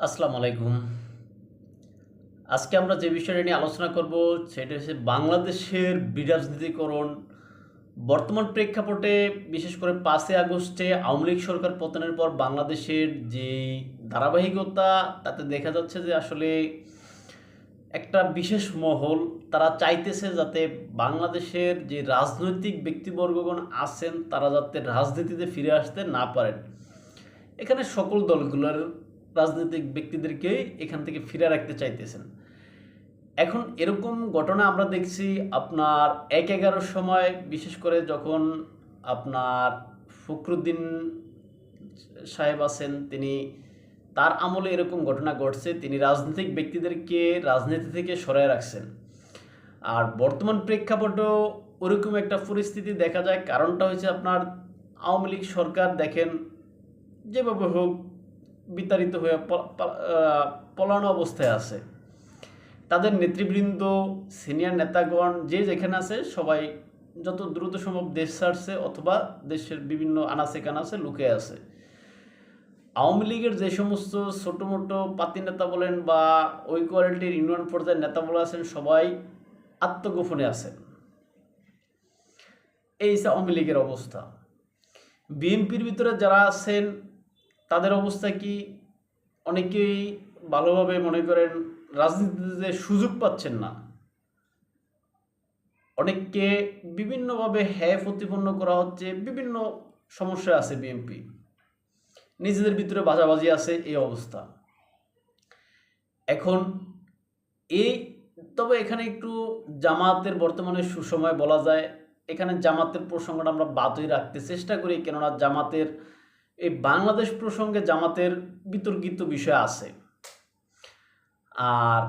আসসালামু আলাইকুম। আজকে আমরা যে বিষয়টা নিয়ে আলোচনা করব সেটা হচ্ছে বাংলাদেশের বিরাজনীতিকরণ। বর্তমান প্রেক্ষাপটে বিশেষ করে ৫ই আগস্টে আওয়ামী লীগ সরকার পতনের পর বাংলাদেশের যেই ধারাবাহিকতা তাতে দেখা যাচ্ছে যে আসলে একটা বিশেষ মহল তারা চাইতেছে যাতে বাংলাদেশের যে রাজনৈতিক ব্যক্তিবর্গগণ আছেন তারা যাতে রাজনীতিতে ফিরে আসতে না পারেন। এখানে সকল দলগুলোর রাজনৈতিক ব্যক্তিদেরকে এখান থেকে ফিরে রাখতে চাইতেছেন। এখন এরকম ঘটনা আমরা দেখছি আপনার ১/১১ সময় বিশেষ করে যখন আপনার ফখরুদ্দিন সাহেব আছেন তিনি তার আমলে এরকম ঘটনা ঘটছে তিনি রাজনৈতিক ব্যক্তিদেরকে রাজনীতি থেকে সরায় রাখছেন। আর বর্তমান প্রেক্ষাপটেও ওরকম একটা পরিস্থিতি দেখা যায় কারণটা হচ্ছে আপনার আওয়ামী লীগ সরকার দেখেন যেভাবে হোক বিতাড়িত হয়ে পলানো অবস্থায় আছে। তাদের নেতৃবৃন্দ সিনিয়র নেতাগণ যে যেখানে আছে সবাই যত দ্রুত সম্ভব দেশ ছাড়ছে অথবা দেশের বিভিন্ন আনাচে কানাচে লুকিয়ে আছে। আওয়ামী লীগের যে সমস্ত ছোটো মোটো পাতি নেতা বলেন বা ওই কোয়ালিটির ইউনিয়ন পর্যায়ের নেতা বলে আছেন সবাই আত্মগোপনে আছেন। এই হচ্ছে আওয়ামী লীগের অবস্থা। বিএনপির ভিতরে যারা আছেন তাদের অবস্থা কি? অনেকেই ভালোভাবে মনে করেন রাজনীতিতে সুযোগ পাচ্ছেন না। অনেককে বিভিন্নভাবে হ্যায় প্রতিপন্ন করা হচ্ছে, বিভিন্ন সমস্যা আছে বিএনপি। নিজেদের ভিতরে বাজাবাজি আছে এই অবস্থা। এখন এই তবে এখানে একটু জামাতের বর্তমানে সুসময় বলা যায়। এখানে জামাতের প্রসঙ্গটা আমরা বাদই রাখতে চেষ্টা করি কেননা জামাতের এই বাংলাদেশ প্রসঙ্গে জামাতের বিতর্কিত বিষয় আছে। আর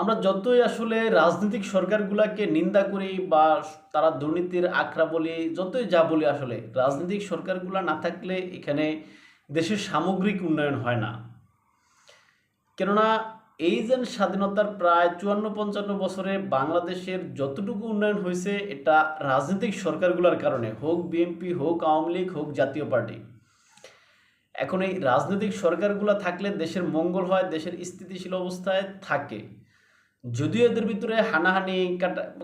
আমরা যতই আসলে রাজনৈতিক সরকারগুলোকে নিন্দা করি বা তারা দুর্নীতির আখড়া বলি যতই যা বলি আসলে রাজনৈতিক সরকারগুলো না থাকলে এখানে দেশের সামগ্রিক উন্নয়ন হয় না। কেননা এই যে স্বাধীনতার প্রায় ৫৪-৫৫ বছরে বাংলাদেশের যতটুকু উন্নয়ন হয়েছে এটা রাজনৈতিক সরকারগুলোর কারণে, হোক বিএনপি হোক আওয়ামী লীগ হোক জাতীয় পার্টি। এখন এই রাজনৈতিক সরকারগুলো থাকলে দেশের মঙ্গল হয়, দেশের স্থিতিশীল অবস্থায় থাকে। যদিও এদের ভিতরে হানাহানি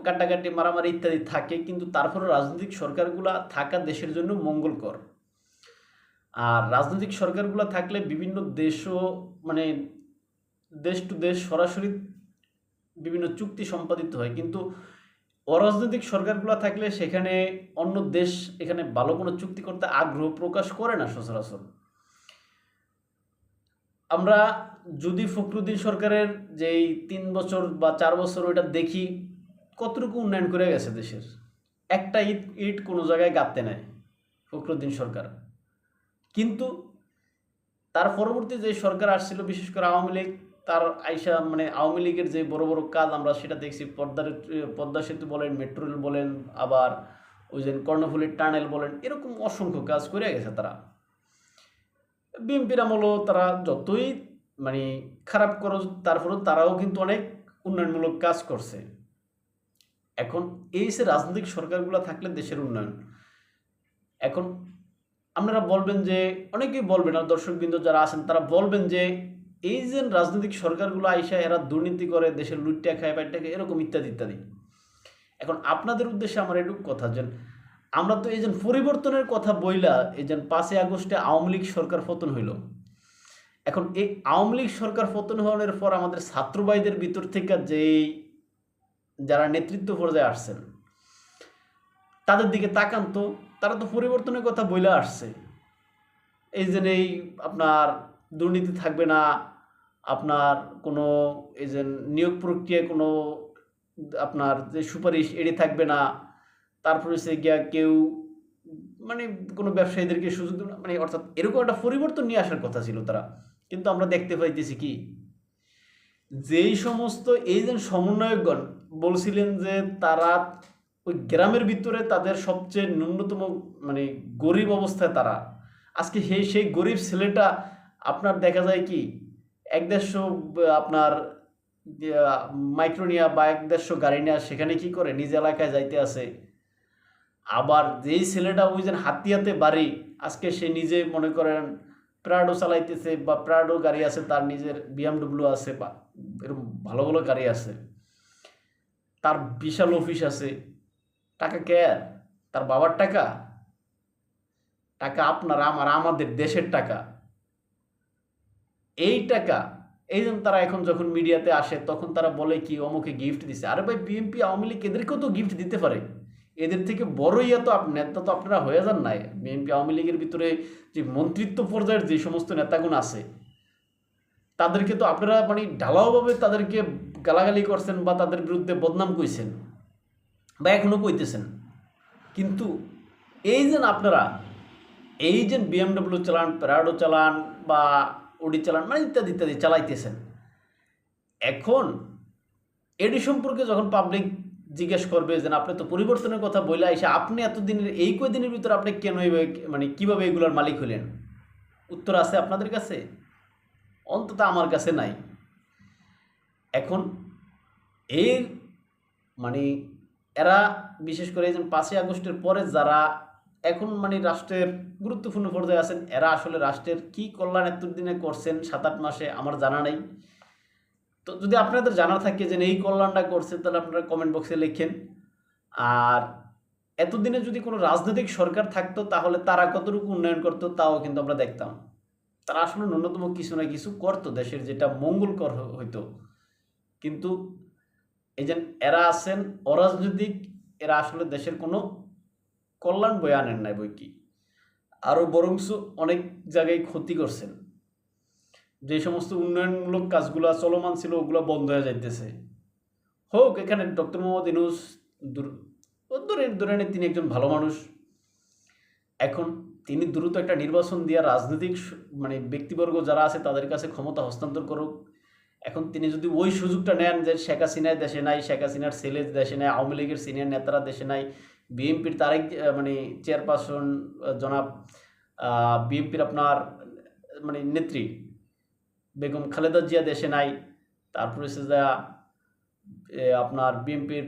কাটাকাটি মারামারি ইত্যাদি থাকে কিন্তু তারপরে রাজনৈতিক সরকারগুলো থাকা দেশের জন্য মঙ্গলকর। আর রাজনৈতিক সরকারগুলো থাকলে বিভিন্ন দেশও মানে দেশ টু দেশ সরাসরি বিভিন্ন চুক্তি সম্পাদিত হয়, কিন্তু অরাজনৈতিক সরকারগুলো থাকলে সেখানে অন্য দেশ এখানে ভালো কোনো চুক্তি করতে আগ্রহ প্রকাশ করে না সচরাচর। আমরা যদি ফখরুদ্দিন সরকারের যেই ৩ বছর বা ৪ বছর ওইটা দেখি কতটুকু উন্নয়ন করে গেছে দেশের, একটা ইট ইট কোনো জায়গায় গাঁথতে নেয় ফখরুদ্দিন সরকার। কিন্তু তার পরবর্তী যে সরকার আসছিল বিশেষ করে আওয়ামী লীগ, তার আইসা মানে আওয়ামী লীগের যে বড় বড় কাজ আমরা সেটা দেখছি, পদ্মা সেতু বলেন, মেট্রো রেল বলেন, আবার ওই যে কর্ণফুলীর টানেল বলেন, এরকম অসংখ্য কাজ করে গেছে তারা। বিএনপির আমলও তারা যতই মানে খারাপ করো তারপরেও তারাও কিন্তু অনেক উন্নয়নমূলক কাজ করছে। এখন এই যে রাজনৈতিক সরকারগুলো থাকলে দেশের উন্নয়ন। এখন আপনারা বলবেন যে অনেকেই বলবেন আর দর্শকবৃন্দ যারা আছেন তারা বলবেন যে এই যে রাজনৈতিক সরকারগুলো আইসা এরা দুর্নীতি করে, দেশের লুটটা খায় বাইটটা খায় এরকম ইত্যাদি ইত্যাদি। এখন আপনাদের উদ্দেশ্যে আমার এটুকু কথা যে আমরা তো এই যে পরিবর্তনের কথা বইলা এই যে ৫ই আগস্টে আওয়ামী লীগ সরকার পতন হইল। এখন এই আওয়ামী লীগ সরকার পতন হওয়ার পর আমাদের ছাত্র ভাইদের ভিতর থেকে যেই যারা নেতৃত্ব পর্যায়ে আসছেন তাদের দিকে তাকান তো, তারা তো পরিবর্তনের কথা বইলা আসছে। এই যে এই আপনার দুর্নীতি থাকবে না, আপনার কোনো এই যে নিয়োগ প্রক্রিয়ায় কোনো আপনার যে সুপারিশ এড়ে থাকবে না, তারপরে সে গিয়া কেউ মানে কোনো ব্যবসায়ীদেরকে সুযোগ দেবে না, মানে অর্থাৎ এরকম একটা পরিবর্তন নিয়ে আসার কথা ছিল তারা। কিন্তু আমরা দেখতে পাইতেছি কি যেই সমস্ত এই যে সমন্বয়কগণ বলছিলেন যে তারা ওই গ্রামের ভিতরে তাদের সবচেয়ে ন্যূনতম মানে গরিব অবস্থায় তারা, আজকে সেই গরিব ছেলেটা আপনার দেখা যায় কি ১-১৫০ আপনার মাইক্রোনিয়া বা ১-১৫০ গাড়ি নেওয়া সেখানে কি করে নিজ এলাকায় যাইতে আছে। আবার যেই ছেলেটা ওই যে হাতিয়াতে বাড়ি আজকে সে নিজে মনে করেন প্রাডো চালাইতেছে বা প্রাডো গাড়ি আছে, তার নিজের বিএমডব্লিউ আছে বা এরকম ভালো ভালো গাড়ি আছে, তার বিশাল অফিস আছে, টাকা কে? তার বাবার টাকা? টাকা আপনার, আমার, আমাদের দেশের টাকা। এই টাকা, এই জন্য তারা এখন যখন মিডিয়াতে আসে তখন তারা বলে কি অমুকে গিফট দিছে। আরে ভাই, বিএনপি আওয়ামী লীগ এদেরকেও তো গিফট দিতে পারে। এদের থেকে বড় ইয়া তো নেতা তো আপনারা হয়ে যান নাই। বিএনপি আওয়ামী লীগের ভিতরে যে মন্ত্রিত্ব পর্যায়ের যে সমস্ত নেতাগুণ আছে তাদেরকে তো আপনারা মানে ঢালাওভাবে তাদেরকে গালাগালি করছেন বা তাদের বিরুদ্ধে বদনাম কইছেন বা এখনো কইতেছেন। কিন্তু এই যে আপনারা এই যে বিএমডব্লিউ চালান, প্রাডো চালান বা ওডি চালান, মানে ইত্যাদি ইত্যাদি চালাইতেছেন, এখন এডি সম্পর্কে যখন পাবলিক জিজ্ঞেস করবে যে আপনি তো পরিবর্তনের কথা বলে আইসা আপনি এতদিনের এই কয়দিনের ভিতরে আপনি কেন মানে কিভাবে এগুলোর মালিক হলেন, উত্তর আছে আপনাদের কাছে? অন্তত আমার কাছে নাই। এখন এর মানে এরা বিশেষ করে এই যে 5ই আগস্টের পরে যারা এখন মানে রাষ্ট্রের গুরুত্বপূর্ণ পর্যায়ে আছেন, এরা আসলে রাষ্ট্রের কি কল্যাণ এতদিনে করছেন 7-8 মাসে আমার জানা নেই। তো যদি আপনাদের জানা থাকে যে এই কল্যাণটা করছেন তাহলে আপনারা কমেন্ট বক্সে লিখেন। আর এতদিনে যদি কোনো রাজনৈতিক সরকার থাকতো তাহলে তারা কতটুকু উন্নয়ন করতো তাও কিন্তু আমরা দেখতাম। তারা আসলে ন্যূনতম কিছু না কিছু করতো দেশের, যেটা মঙ্গলকর হইতো। কিন্তু এই যে এরা আছেন অরাজনৈতিক, এরা আসলে দেশের কোনো কল্যাণ বয়ে আনেন নাই বই কি, আরও বরংস অনেক জায়গায় ক্ষতি করছেন। যে সমস্ত উন্নয়নমূলক কাজগুলো চলমান ছিল ওগুলো বন্ধ হয়ে যাইতেছে। হোক, এখানে ডক্টর মোহাম্মদ ইউনূস ধরে নেই তিনি একজন ভালো মানুষ। এখন তিনি দ্রুত একটা নির্বাচন দিয়ে রাজনৈতিক মানে ব্যক্তিবর্গ যারা আছে তাদের কাছে ক্ষমতা হস্তান্তর করুক। এখন তিনি যদি ওই সুযোগটা নেন যে শেখ হাসিনার দেশে নাই, শেখ হাসিনার ছেলে দেশে নাই, আওয়ামী লীগের সিনিয়র নেতারা দেশে নাই, বিএনপির তারেক মানে চেয়ারপারসন জনাব বিএনপির আপনার মানে নেত্রী বেগম খালেদা জিয়া দেশে নাই, তারপরে সে যা আপনার বিএনপির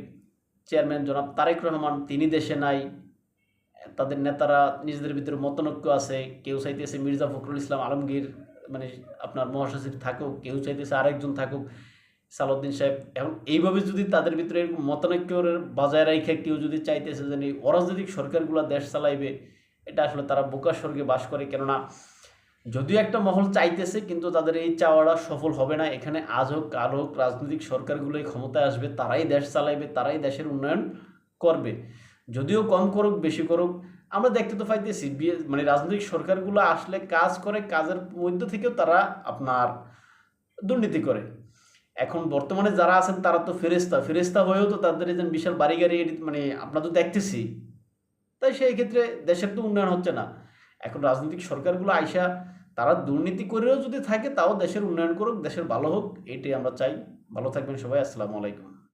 চেয়ারম্যান জনাব তারেক রহমান তিনি দেশে নাই, তাদের নেতারা নিজেদের ভিতরে মতনৈক্য আছে, কেউ চাইতেছে মির্জা ফখরুল ইসলাম আলমগীর মানে আপনার মহাসচিব থাকুক, কেউ চাইতেছে আরেকজন থাকুক সালাউদ্দিন সাহেব। এখন এইভাবে যদি তাদের ভিতরে মতানৈক্যের বজায় রেখে কেউ যদি চাইতেছে যে অরাজনৈতিক সরকারগুলো দেশ চালাইবে, এটা আসলে তারা বোকার স্বর্গে বাস করে। কেননা যদিও একটা মহল চাইতেছে কিন্তু তাদের এই চাওয়াটা সফল হবে না। এখানে আজ হোক কাল হোক রাজনৈতিক সরকারগুলোই ক্ষমতায় আসবে, তারাই দেশ চালাইবে, তারাই দেশের উন্নয়ন করবে। যদিও কম করুক বেশি করুক, আমরা দেখতে তো পাইতেছি মানে রাজনৈতিক সরকারগুলো আসলে কাজ করে, কাজের মধ্য থেকেও তারা আপনার দুর্নীতি করে। এখন বর্তমানে যারা আছেন তারা তো ফেরেস্তা হয়েও তো তাদের এই বিশাল বাড়ি গাড়ি মানে আমরা তো দেখতেছি। তাই সেই ক্ষেত্রে দেশের তো উন্নয়ন হচ্ছে না। এখন রাজনৈতিক সরকারগুলো আইসা তারা দুর্নীতি করেও যদি থাকে তাও দেশের উন্নয়ন করুক, দেশের ভালো হোক, এটাই আমরা চাই। ভালো থাকবেন সবাই। আসসালামু আলাইকুম।